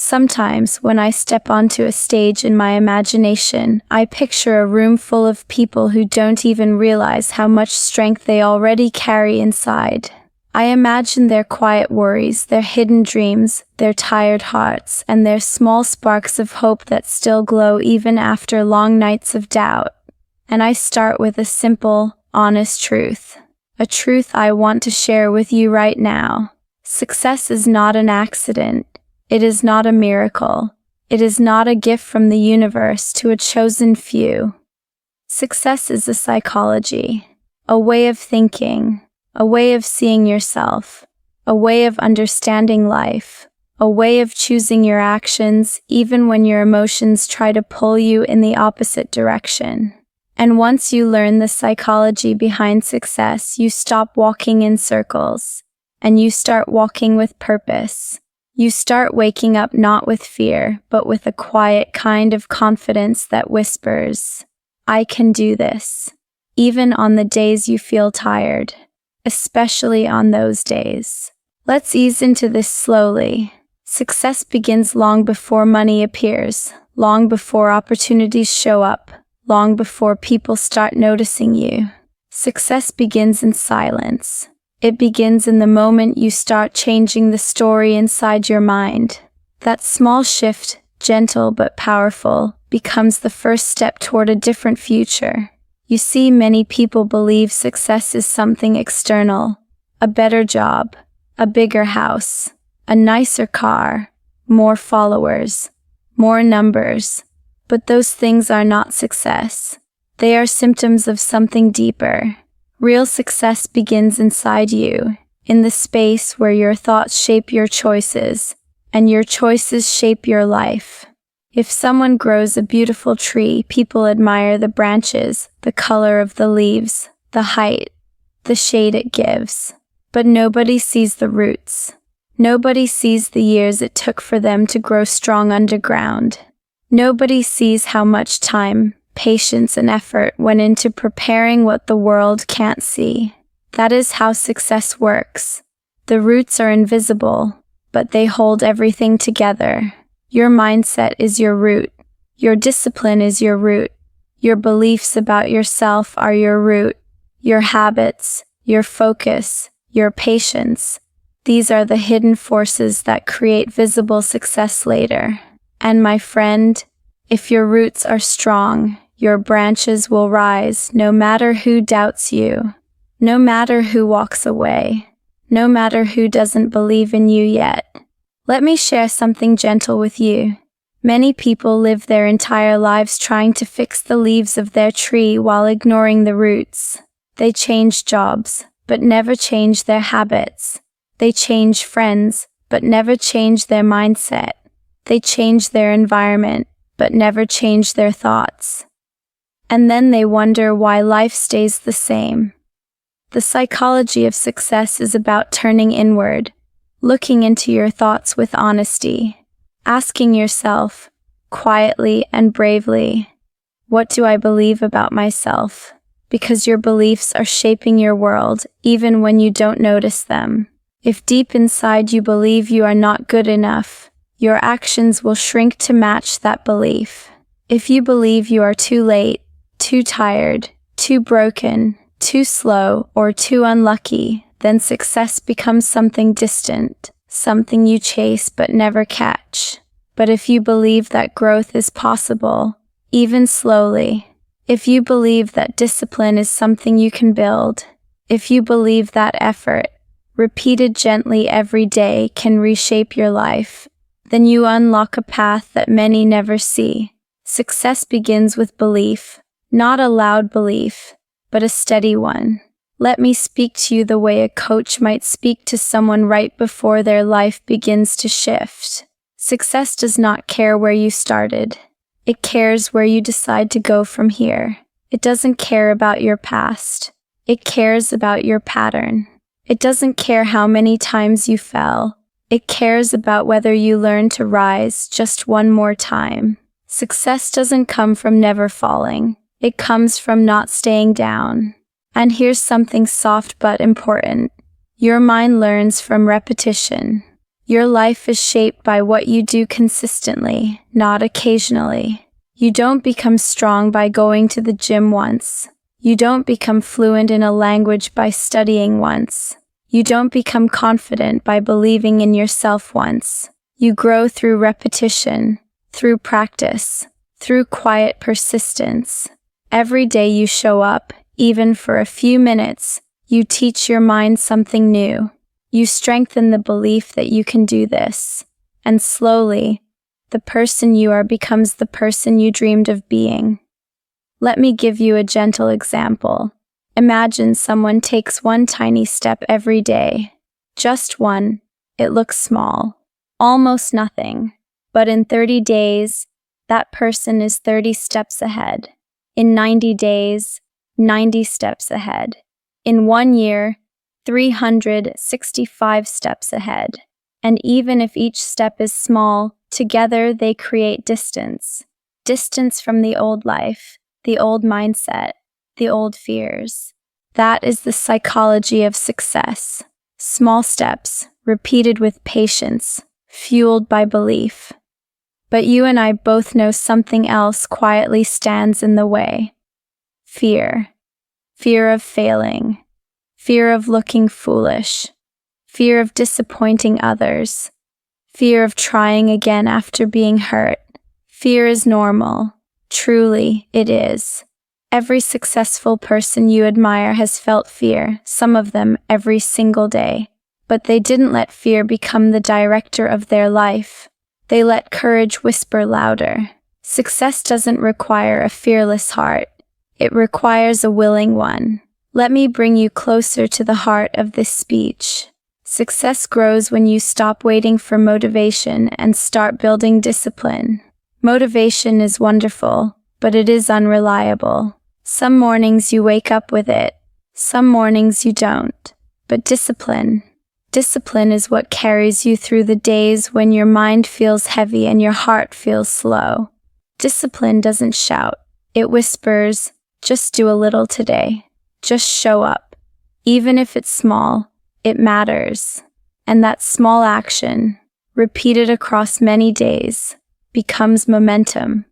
Sometimes, when I step onto a stage in my imagination, I picture a room full of people who don't even realize how much strength they already carry inside. I imagine their quiet worries, their hidden dreams, their tired hearts, and their small sparks of hope that still glow even after long nights of doubt. And I start with a simple, honest truth. A truth I want to share with you right now. Success is not an accident. It is not a miracle. It is not a gift from the universe to a chosen few. Success is a psychology, a way of thinking, a way of seeing yourself, a way of understanding life, a way of choosing your actions even when your emotions try to pull you in the opposite direction. And once you learn the psychology behind success, you stop walking in circles, and you start walking with purpose. You start waking up not with fear, but with a quiet kind of confidence that whispers, "I can do this," even on the days you feel tired, especially on those days. Let's ease into this slowly. Success begins long before money appears, long before opportunities show up, long before people start noticing you. Success begins in silence. It begins in the moment you start changing the story inside your mind. That small shift, gentle but powerful, becomes the first step toward a different future. You see, many people believe success is something external. A better job, a bigger house, a nicer car, more followers, more numbers. But those things are not success. They are symptoms of something deeper. Real success begins inside you, in the space where your thoughts shape your choices, and your choices shape your life. If someone grows a beautiful tree, people admire the branches, the color of the leaves, the height, the shade it gives. But nobody sees the roots. Nobody sees the years it took for them to grow strong underground. Nobody sees how much time, patience, and effort went into preparing what the world can't see. That is how success works. The roots are invisible, but they hold everything together. Your mindset is your root. Your discipline is your root. Your beliefs about yourself are your root. Your habits, your focus, your patience. These are the hidden forces that create visible success later. And my friend, if your roots are strong, your branches will rise no matter who doubts you, no matter who walks away, no matter who doesn't believe in you yet. Let me share something gentle with you. Many people live their entire lives trying to fix the leaves of their tree while ignoring the roots. They change jobs, but never change their habits. They change friends, but never change their mindset. They change their environment, but never change their thoughts. And then they wonder why life stays the same. The psychology of success is about turning inward, looking into your thoughts with honesty, asking yourself, quietly and bravely, what do I believe about myself? Because your beliefs are shaping your world, even when you don't notice them. If deep inside you believe you are not good enough, your actions will shrink to match that belief. If you believe you are too late, too tired, too broken, too slow, or too unlucky, then success becomes something distant, something you chase but never catch. But if you believe that growth is possible, even slowly, if you believe that discipline is something you can build, if you believe that effort, repeated gently every day, can reshape your life, then you unlock a path that many never see. Success begins with belief. Not a loud belief, but a steady one. Let me speak to you the way a coach might speak to someone right before their life begins to shift. Success does not care where you started. It cares where you decide to go from here. It doesn't care about your past. It cares about your pattern. It doesn't care how many times you fell. It cares about whether you learn to rise just one more time. Success doesn't come from never falling. It comes from not staying down. And here's something soft but important. Your mind learns from repetition. Your life is shaped by what you do consistently, not occasionally. You don't become strong by going to the gym once. You don't become fluent in a language by studying once. You don't become confident by believing in yourself once. You grow through repetition, through practice, through quiet persistence. Every day you show up, even for a few minutes, you teach your mind something new. You strengthen the belief that you can do this. And slowly, the person you are becomes the person you dreamed of being. Let me give you a gentle example. Imagine someone takes one tiny step every day. Just one. It looks small. Almost nothing. But in 30 days, that person is 30 steps ahead. In 90 days, 90 steps ahead. In 1 year, 365 steps ahead. And even if each step is small, together they create distance. Distance from the old life, the old mindset, the old fears. That is the psychology of success. Small steps, repeated with patience, fueled by belief. But you and I both know something else quietly stands in the way. Fear. Fear of failing. Fear of looking foolish. Fear of disappointing others. Fear of trying again after being hurt. Fear is normal. Truly, it is. Every successful person you admire has felt fear, some of them every single day. But they didn't let fear become the director of their life. They let courage whisper louder. Success doesn't require a fearless heart. It requires a willing one. Let me bring you closer to the heart of this speech. Success grows when you stop waiting for motivation and start building discipline. Motivation is wonderful, but it is unreliable. Some mornings you wake up with it, some mornings you don't. But discipline is what carries you through the days when your mind feels heavy and your heart feels slow. Discipline doesn't shout, it whispers, just do a little today. Just show up. Even if it's small, it matters. And that small action, repeated across many days, becomes momentum.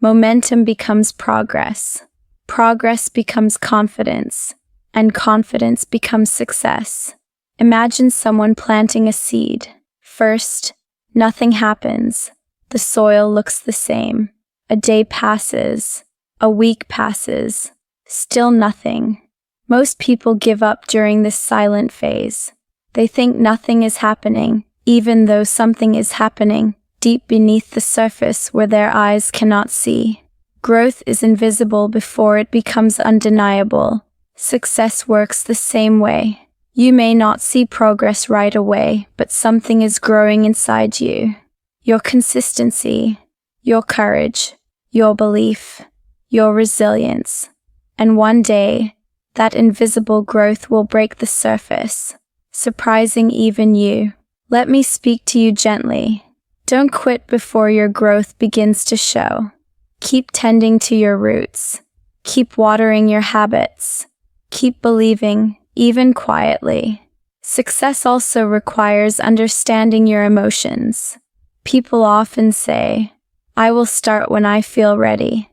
Momentum becomes progress. Progress becomes confidence. And confidence becomes success. Imagine someone planting a seed. First, nothing happens. The soil looks the same. A day passes. A week passes. Still nothing. Most people give up during this silent phase. They think nothing is happening, even though something is happening deep beneath the surface where their eyes cannot see. Growth is invisible before it becomes undeniable. Success works the same way. You may not see progress right away, but something is growing inside you. Your consistency, your courage, your belief, your resilience. And one day, that invisible growth will break the surface, surprising even you. Let me speak to you gently. Don't quit before your growth begins to show. Keep tending to your roots. Keep watering your habits. Keep believing, even quietly. Success also requires understanding your emotions. People often say, "I will start when I feel ready."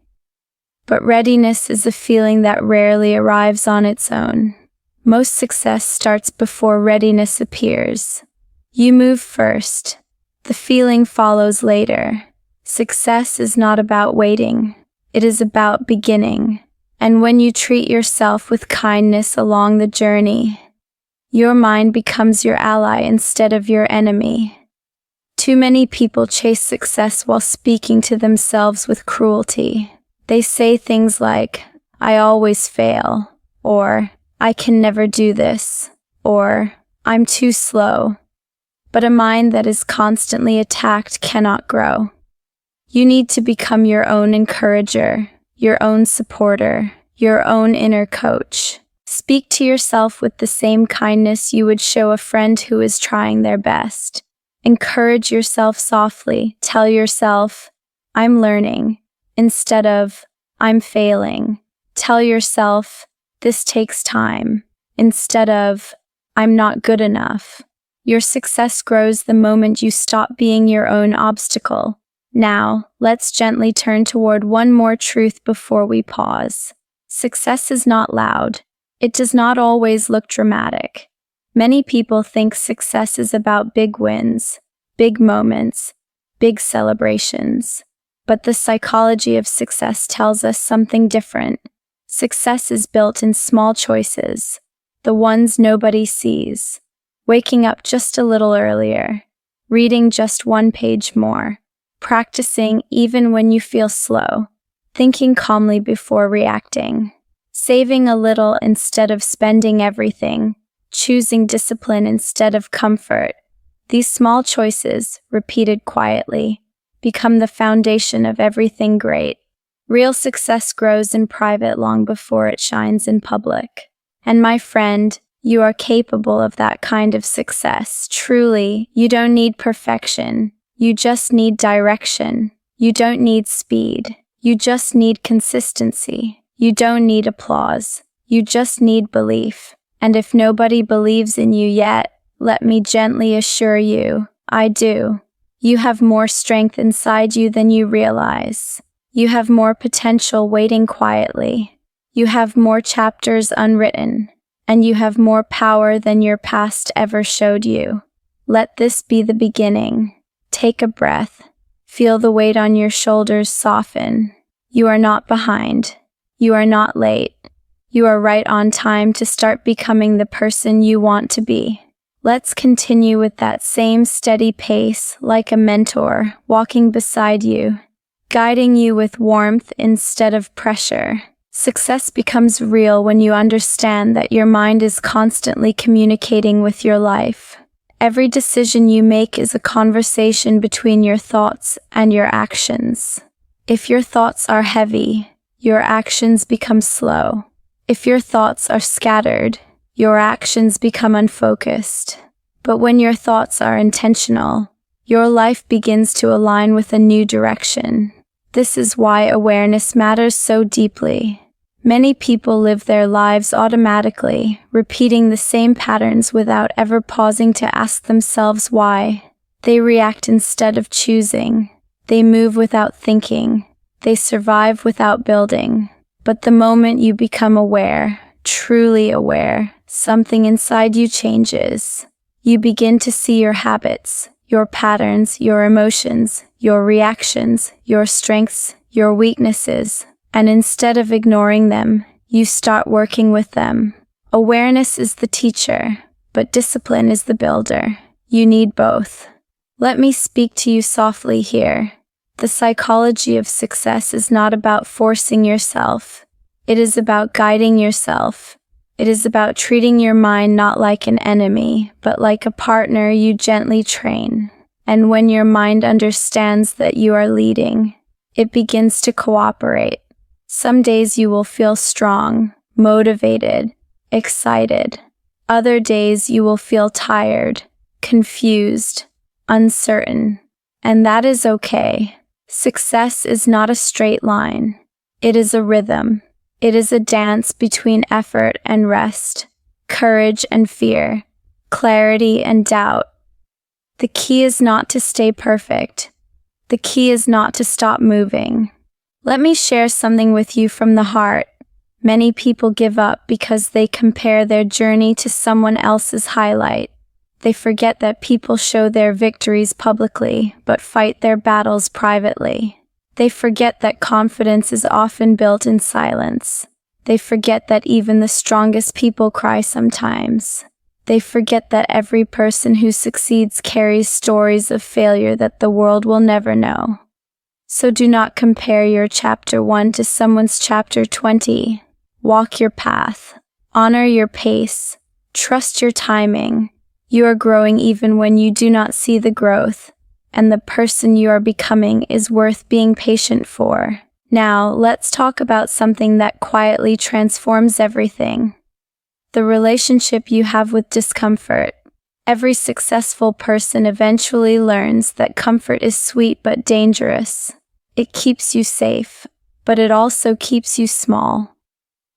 But readiness is a feeling that rarely arrives on its own. Most success starts before readiness appears. You move first. The feeling follows later. Success is not about waiting. It is about beginning. And when you treat yourself with kindness along the journey, your mind becomes your ally instead of your enemy. Too many people chase success while speaking to themselves with cruelty. They say things like, "I always fail," or "I can never do this," or "I'm too slow." But a mind that is constantly attacked cannot grow. You need to become your own encourager, your own supporter, your own inner coach. Speak to yourself with the same kindness you would show a friend who is trying their best. Encourage yourself softly. Tell yourself, "I'm learning," instead of, "I'm failing." Tell yourself, "This takes time," instead of, "I'm not good enough." Your success grows the moment you stop being your own obstacle. Now, let's gently turn toward one more truth before we pause. Success is not loud. It does not always look dramatic. Many people think success is about big wins, big moments, big celebrations. But the psychology of success tells us something different. Success is built in small choices, the ones nobody sees. Waking up just a little earlier, reading just one page more, practicing even when you feel slow, thinking calmly before reacting, saving a little instead of spending everything, choosing discipline instead of comfort. These small choices, repeated quietly, become the foundation of everything great. Real success grows in private long before it shines in public. And my friend, you are capable of that kind of success. Truly, you don't need perfection. You just need direction. You don't need speed. You just need consistency. You don't need applause. You just need belief. And if nobody believes in you yet, let me gently assure you, I do. You have more strength inside you than you realize. You have more potential waiting quietly. You have more chapters unwritten. And you have more power than your past ever showed you. Let this be the beginning. Take a breath. Feel the weight on your shoulders soften. You are not behind. You are not late. You are right on time to start becoming the person you want to be. Let's continue with that same steady pace, like a mentor walking beside you, guiding you with warmth instead of pressure. Success becomes real when you understand that your mind is constantly communicating with your life. Every decision you make is a conversation between your thoughts and your actions. If your thoughts are heavy, your actions become slow. If your thoughts are scattered, your actions become unfocused. But when your thoughts are intentional, your life begins to align with a new direction. This is why awareness matters so deeply. Many people live their lives automatically, repeating the same patterns without ever pausing to ask themselves why. They react instead of choosing. They move without thinking. They survive without building. But the moment you become aware, truly aware, something inside you changes. You begin to see your habits, your patterns, your emotions, your reactions, your strengths, your weaknesses. And instead of ignoring them, you start working with them. Awareness is the teacher, but discipline is the builder. You need both. Let me speak to you softly here. The psychology of success is not about forcing yourself. It is about guiding yourself. It is about treating your mind not like an enemy, but like a partner you gently train. And when your mind understands that you are leading, it begins to cooperate. Some days you will feel strong, motivated, excited. Other days you will feel tired, confused, uncertain. And that is okay. Success is not a straight line. It is a rhythm. It is a dance between effort and rest, courage and fear, clarity and doubt. The key is not to stay perfect. The key is not to stop moving. Let me share something with you from the heart. Many people give up because they compare their journey to someone else's highlight. They forget that people show their victories publicly, but fight their battles privately. They forget that confidence is often built in silence. They forget that even the strongest people cry sometimes. They forget that every person who succeeds carries stories of failure that the world will never know. So do not compare your chapter 1 to someone's chapter 20. Walk your path. Honor your pace. Trust your timing. You are growing even when you do not see the growth, and the person you are becoming is worth being patient for. Now, let's talk about something that quietly transforms everything. The relationship you have with discomfort. Every successful person eventually learns that comfort is sweet but dangerous. It keeps you safe, but it also keeps you small.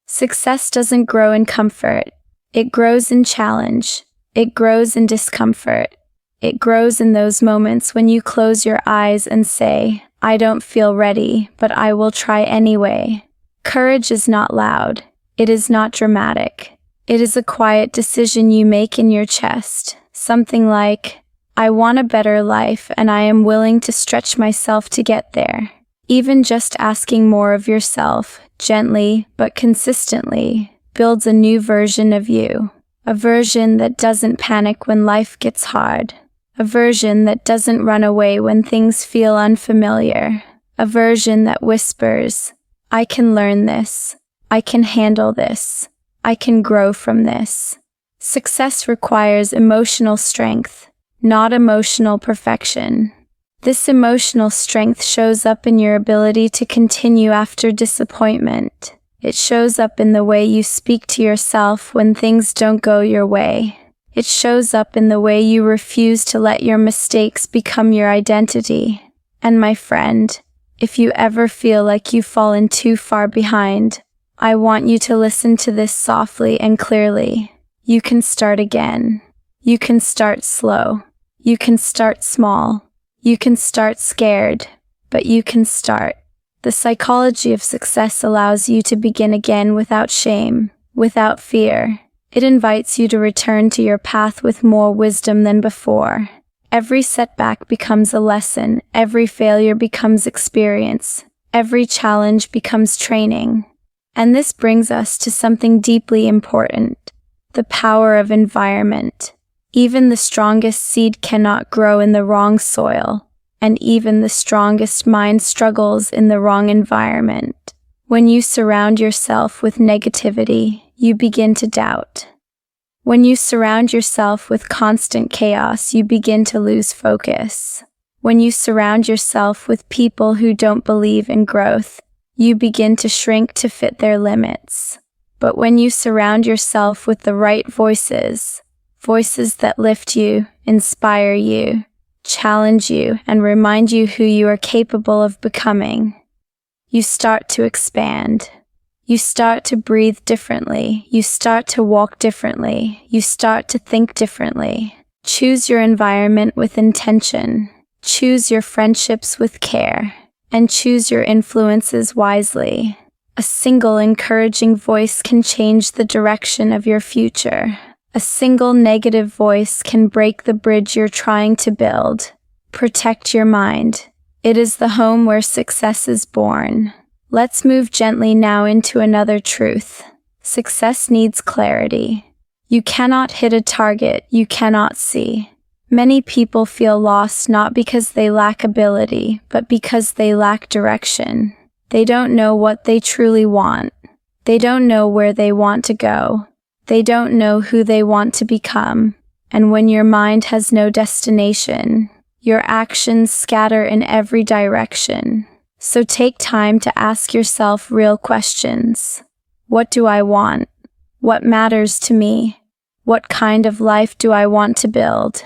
Success doesn't grow in comfort. It grows in challenge. It grows in discomfort. It grows in those moments when you close your eyes and say, I don't feel ready, but I will try anyway. Courage is not loud. It is not dramatic. It is a quiet decision you make in your chest. Something like, I want a better life and I am willing to stretch myself to get there. Even just asking more of yourself, gently but consistently, builds a new version of you. A version that doesn't panic when life gets hard. A version that doesn't run away when things feel unfamiliar. A version that whispers, I can learn this. I can handle this. I can grow from this. Success requires emotional strength, not emotional perfection. This emotional strength shows up in your ability to continue after disappointment. It shows up in the way you speak to yourself when things don't go your way. It shows up in the way you refuse to let your mistakes become your identity. And my friend, if you ever feel like you've fallen too far behind, I want you to listen to this softly and clearly. You can start again. You can start slow. You can start small. You can start scared, but you can start. The psychology of success allows you to begin again without shame, without fear. It invites you to return to your path with more wisdom than before. Every setback becomes a lesson. Every failure becomes experience. Every challenge becomes training. And this brings us to something deeply important: the power of environment. Even the strongest seed cannot grow in the wrong soil, and even the strongest mind struggles in the wrong environment. When you surround yourself with negativity, you begin to doubt. When you surround yourself with constant chaos, you begin to lose focus. When you surround yourself with people who don't believe in growth, you begin to shrink to fit their limits. But when you surround yourself with the right voices, voices that lift you, inspire you, challenge you, and remind you who you are capable of becoming, you start to expand. You start to breathe differently. You start to walk differently. You start to think differently. Choose your environment with intention. Choose your friendships with care. And choose your influences wisely. A single encouraging voice can change the direction of your future. A single negative voice can break the bridge you're trying to build. Protect your mind. It is the home where success is born. Let's move gently now into another truth. Success needs clarity. You cannot hit a target you cannot see. Many people feel lost not because they lack ability, but because they lack direction. They don't know what they truly want. They don't know where they want to go. They don't know who they want to become. And when your mind has no destination, your actions scatter in every direction. So take time to ask yourself real questions. What do I want? What matters to me? What kind of life do I want to build?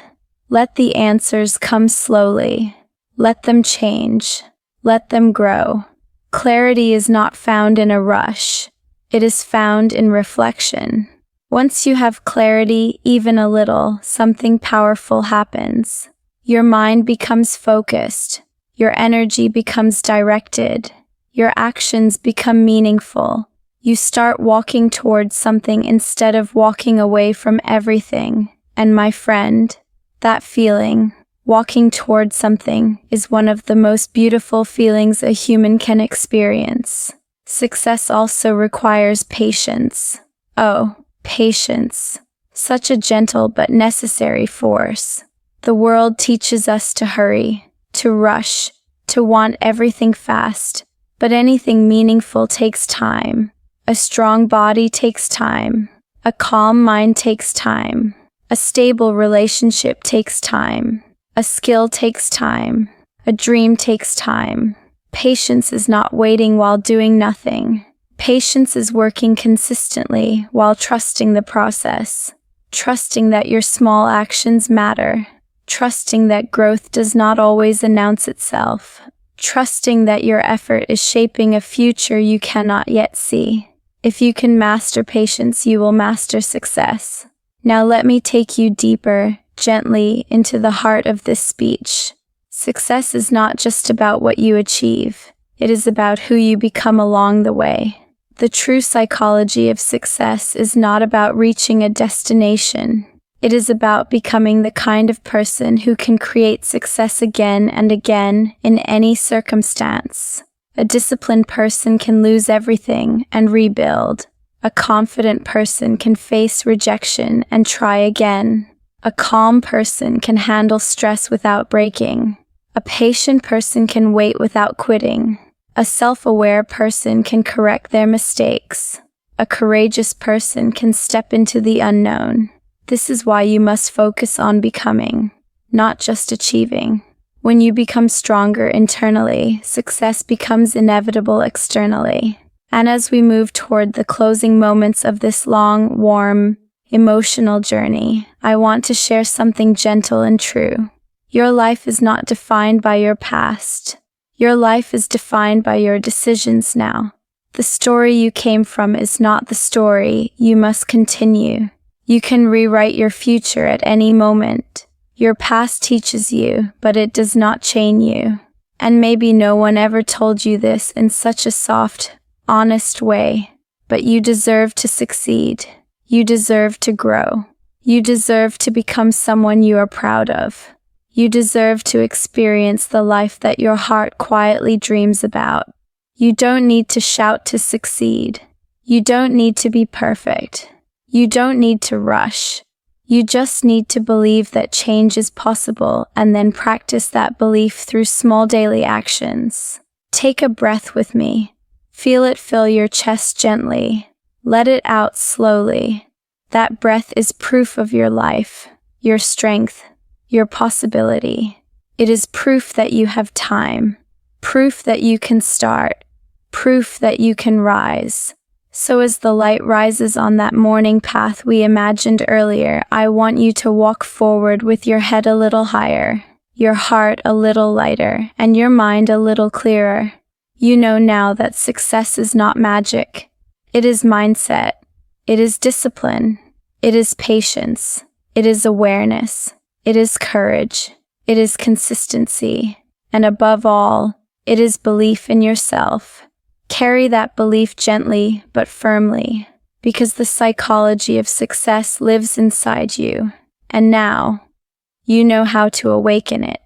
Let the answers come slowly. Let them change. Let them grow. Clarity is not found in a rush. It is found in reflection. Once you have clarity, even a little, something powerful happens. Your mind becomes focused. Your energy becomes directed. Your actions become meaningful. You start walking towards something instead of walking away from everything. And my friend, that feeling, walking towards something, is one of the most beautiful feelings a human can experience. Success also requires patience. Oh, patience. Such a gentle but necessary force. The world teaches us to hurry, to rush, to want everything fast. But anything meaningful takes time. A strong body takes time. A calm mind takes time. A stable relationship takes time. A skill takes time. A dream takes time. Patience is not waiting while doing nothing. Patience is working consistently while trusting the process. Trusting that your small actions matter. Trusting that growth does not always announce itself. Trusting that your effort is shaping a future you cannot yet see. If you can master patience, you will master success. Now let me take you deeper, gently, into the heart of this speech. Success is not just about what you achieve. It is about who you become along the way. The true psychology of success is not about reaching a destination. It is about becoming the kind of person who can create success again and again in any circumstance. A disciplined person can lose everything and rebuild. A confident person can face rejection and try again. A calm person can handle stress without breaking. A patient person can wait without quitting. A self-aware person can correct their mistakes. A courageous person can step into the unknown. This is why you must focus on becoming, not just achieving. When you become stronger internally, success becomes inevitable externally. And as we move toward the closing moments of this long, warm, emotional journey, I want to share something gentle and true. Your life is not defined by your past. Your life is defined by your decisions now. The story you came from is not the story you must continue. You can rewrite your future at any moment. Your past teaches you, but it does not chain you. And maybe no one ever told you this in such a soft, honest way. But you deserve to succeed. You deserve to grow. You deserve to become someone you are proud of. You deserve to experience the life that your heart quietly dreams about. You don't need to shout to succeed. You don't need to be perfect. You don't need to rush. You just need to believe that change is possible and then practice that belief through small daily actions. Take a breath with me. Feel it fill your chest gently. Let it out slowly. That breath is proof of your life, your strength, your possibility. It is proof that you have time, proof that you can start, proof that you can rise. So as the light rises on that morning path we imagined earlier, I want you to walk forward with your head a little higher, your heart a little lighter, and your mind a little clearer. You know now that success is not magic. It is mindset. It is discipline. It is patience. It is awareness. It is courage. It is consistency. And above all, it is belief in yourself. Carry that belief gently but firmly, because the psychology of success lives inside you. And now, you know how to awaken it.